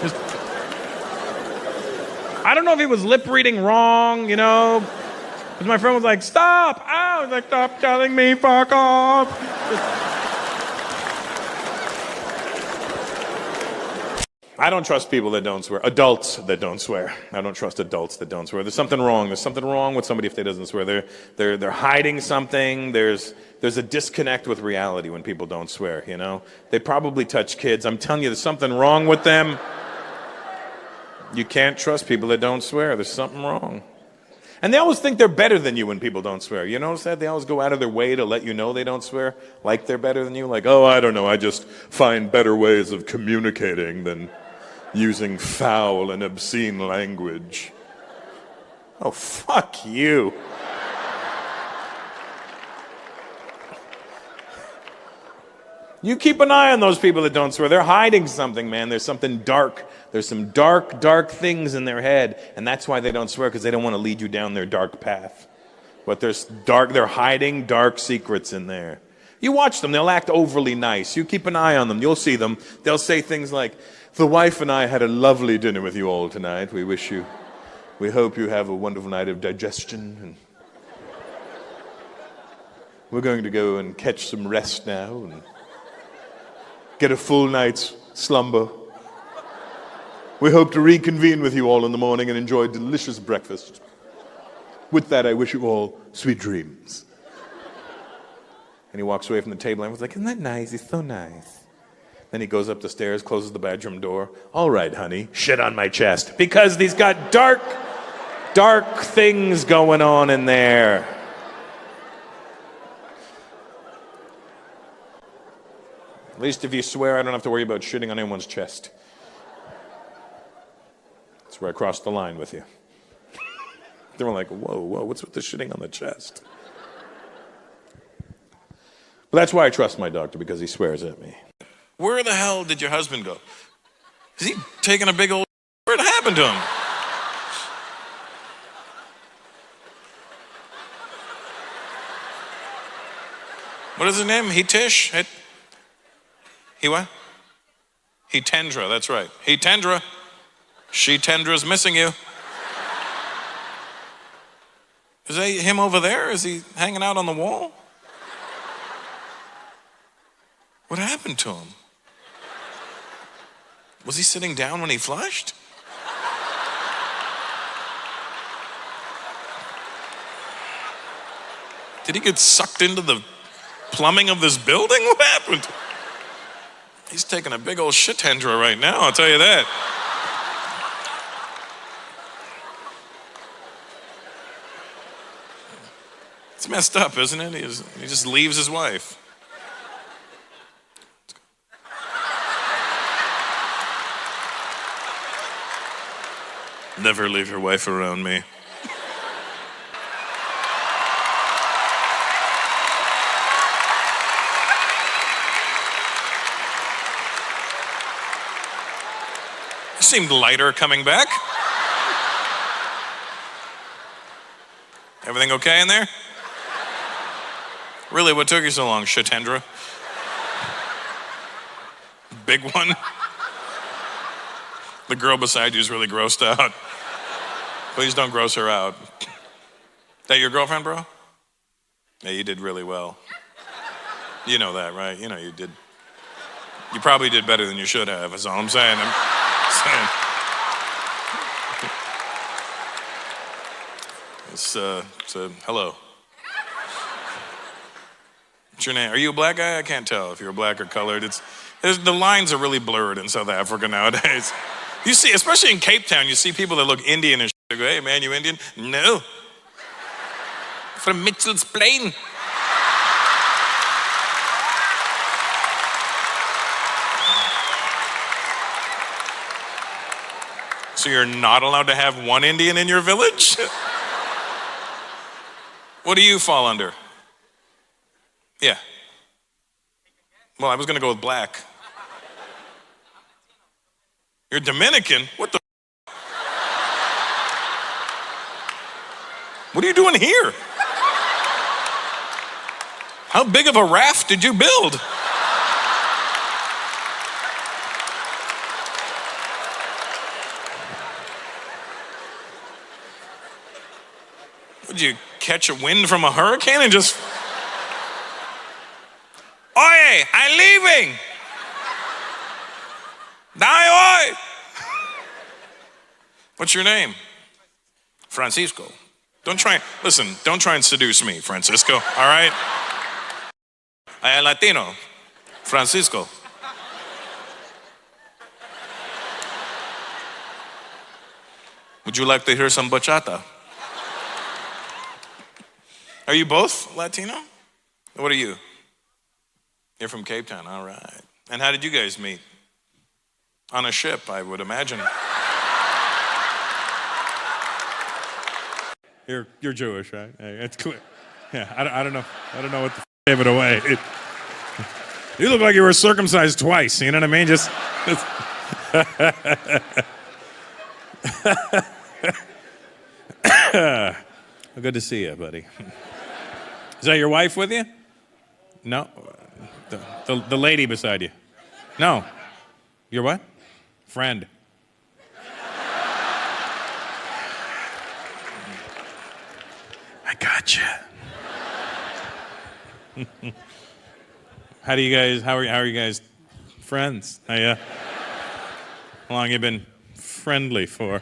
just, I don't know if he was lip reading wrong, you know. Because my friend was like, stop! I was like, stop telling me, fuck off! I don't trust people that don't swear. Adults that don't swear. I don't trust adults that don't swear. There's something wrong. There's something wrong with somebody if they doesn't swear. They're hiding something. There's a disconnect with reality when people don't swear, you know? They probably touch kids. I'm telling you, there's something wrong with them. You can't trust people that don't swear. There's something wrong. And they always think they're better than you when people don't swear. You notice that? They always go out of their way to let you know they don't swear, like they're better than you. Like, oh, I don't know, I just find better ways of communicating than using foul and obscene language. Oh, fuck you. You keep an eye on those people that don't swear. They're hiding something, man. There's something dark. There's some dark, dark things in their head. And that's why they don't swear, because they don't want to lead you down their dark path. But they're hiding dark secrets in there. You watch them. They'll act overly nice. You keep an eye on them. You'll see them. They'll say things like, the wife and I had a lovely dinner with you all tonight. We hope you have a wonderful night of digestion. And we're going to go and catch some rest now and get a full night's slumber. We hope to reconvene with you all in the morning and enjoy a delicious breakfast. With that, I wish you all sweet dreams. And he walks away from the table and was like, isn't that nice? He's so nice. Then he goes up the stairs, closes the bedroom door. All right, honey, shit on my chest. Because he's got dark, dark things going on in there. At least if you swear, I don't have to worry about shitting on anyone's chest. That's where I crossed the line with you. They were like, whoa, what's with the shitting on the chest? But that's why I trust my doctor, because he swears at me. Where the hell did your husband go? Is he taking a big old... What happened to him? What is his name? Hitish? He what? Hitendra, that's right. Hitendra. She-tendra's missing you. Is that him over there? Is he hanging out on the wall? What happened to him? Was he sitting down when he flushed? Did he get sucked into the plumbing of this building? What happened? He's taking a big old shit-tendra right now, I'll tell you that. It's messed up, isn't it? He just leaves his wife. Never leave your wife around me. You seemed lighter coming back. Everything okay in there? Really, what took you so long, Shatendra? Big one? The girl beside you is really grossed out. Please don't gross her out. That your girlfriend, bro? Yeah, you did really well. You know that, right? You know you did. You probably did better than you should have, is all I'm saying. Hello. What's your name? Are you a black guy? I can't tell if you're black or colored. The lines are really blurred in South Africa nowadays. You see, especially in Cape Town, you see people that look Indian and shit. They go, hey man, you Indian? No. From Mitchell's Plain. So you're not allowed to have one Indian in your village? What do you fall under? Yeah. Well, I was going to go with black. You're Dominican? What the? What are you doing here? How big of a raft did you build? Would you catch a wind from a hurricane and just... Oye, I'm leaving. Die, oy. What's your name? Francisco. Don't try and seduce me, Francisco, all right? I am Latino. Francisco. Would you like to hear some bachata? Are you both Latino? What are you? You're from Cape Town, all right. And how did you guys meet? On a ship, I would imagine. You're Jewish, right? It's clear. Yeah, I don't know what the gave it away. You look like you were circumcised twice. You know what I mean? Just. Well, good to see you, buddy. Is that your wife with you? No, the lady beside you. No, your what? Friend. I gotcha. How are you guys friends? How long you been friendly for?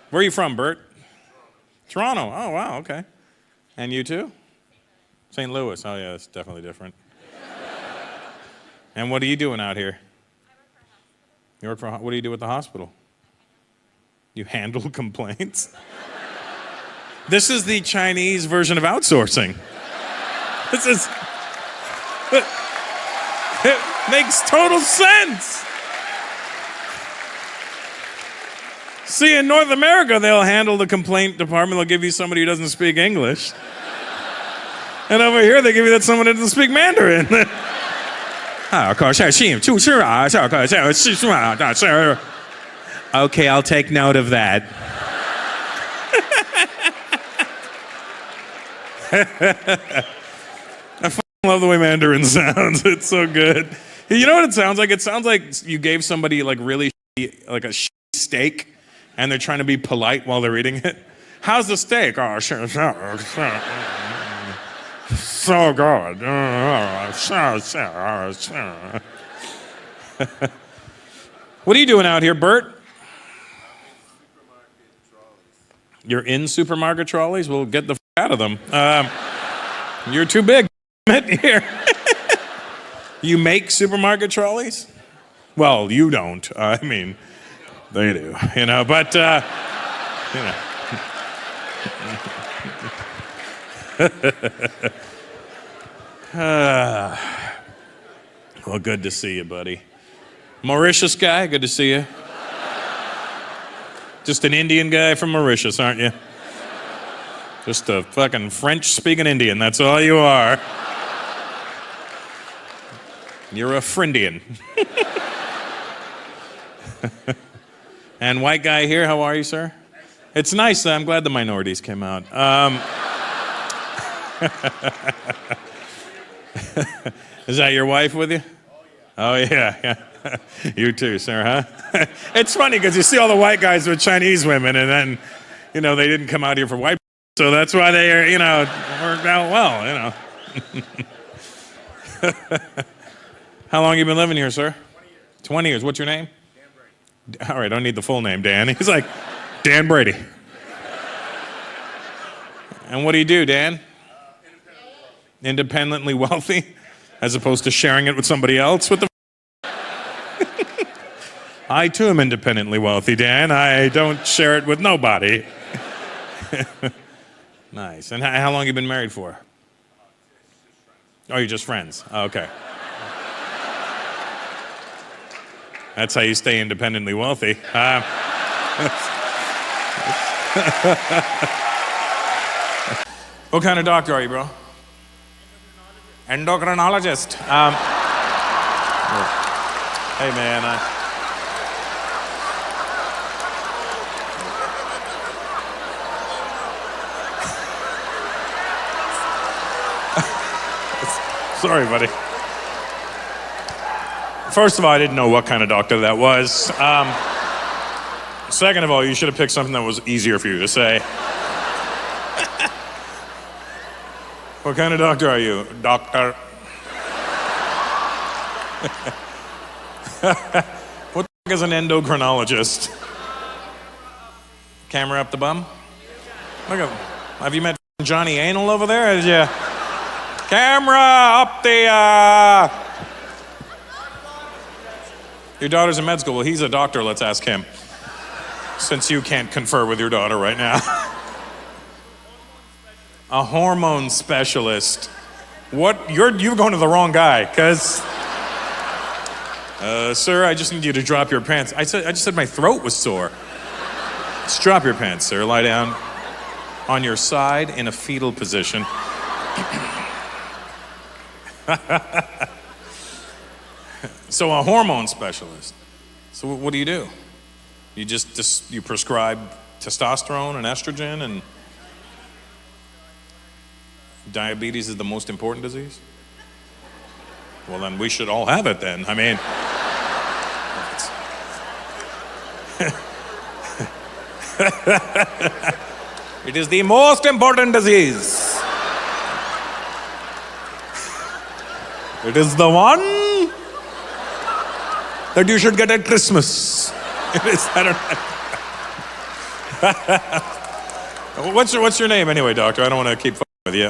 Where are you from, Bert? Toronto. Oh, wow, okay. And you too? St. Louis. Oh, yeah, that's definitely different. And what are you doing out here? You work for, what do you do at the hospital? You handle complaints? This is the Chinese version of outsourcing. This is... It makes total sense. See, in North America, they'll handle the complaint department. They'll give you somebody who doesn't speak English. And over here, they give you that someone who doesn't speak Mandarin. Okay, I'll take note of that. I fucking love the way Mandarin sounds. It's so good. You know what it sounds like? It sounds like you gave somebody like really like a steak, and they're trying to be polite while they're eating it. How's the steak? Oh, sure. So good. What are you doing out here, Bert? You're in supermarket trolleys? Well, get the f out of them. You're too big. Here. You make supermarket trolleys? Well, you don't. I mean, they do, you know, but, you know. Well, good to see you, buddy. Mauritius guy, good to see you. Just an Indian guy from Mauritius, aren't you? Just a fucking French-speaking Indian, that's all you are. You're a Frindian. And white guy here, how are you, sir? It's nice, I'm glad the minorities came out. Is that your wife with you? Oh, yeah. You too, sir, huh? It's funny because you see all the white guys with Chinese women, and then, you know, they didn't come out here for white people, so that's why they are, you know, worked out well, you know. How long you been living here, sir? 20 years. What's your name? Dan Brady. All right, I don't need the full name, Dan. He's like, Dan Brady. And what do you do, Dan? Independently wealthy, as opposed to sharing it with somebody else? What the I too am independently wealthy, Dan. I don't share it with nobody. Nice. And how long have you been married for? Oh, you're just friends. Oh, okay. That's how you stay independently wealthy. What kind of doctor are you, bro? Endocrinologist. Hey, man. Sorry, buddy. First of all, I didn't know what kind of doctor that was. Second of all, you should have picked something that was easier for you to say. What kind of doctor are you? Doctor. What the is an endocrinologist? Camera up the bum? Look at, have you met Johnny Anal over there? Did you? Camera up the. Your daughter's in med school. Well, he's a doctor. Let's ask him. Since you can't confer with your daughter right now. A hormone specialist. What? You're going to the wrong guy, because. Sir, I just need you to drop your pants. I just said my throat was sore. Just drop your pants, sir. Lie down on your side in a fetal position. So a hormone specialist. So what do? You just you prescribe testosterone and estrogen, and diabetes is the most important disease? Well, then we should all have it then. I mean, it is the most important disease. It is the one that you should get at Christmas. It is, I don't know. What's your name anyway, doctor? I don't want to keep with you.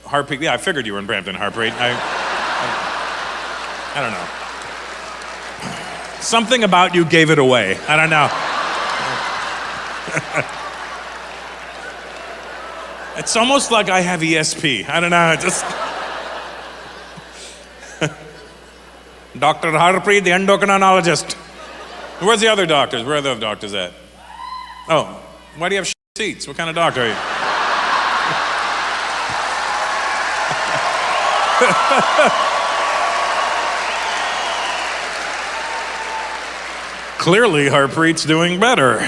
Heartbeat. Yeah, I figured you were in Brampton, Heartbeat. I don't know. Something about you gave it away. I don't know. It's almost like I have ESP. I don't know. Just Dr. Harpreet, the endocrinologist. Where's the other doctors? Where are the other doctors at? Oh, why do you have seats? What kind of doctor are you? Clearly, Harpreet's doing better.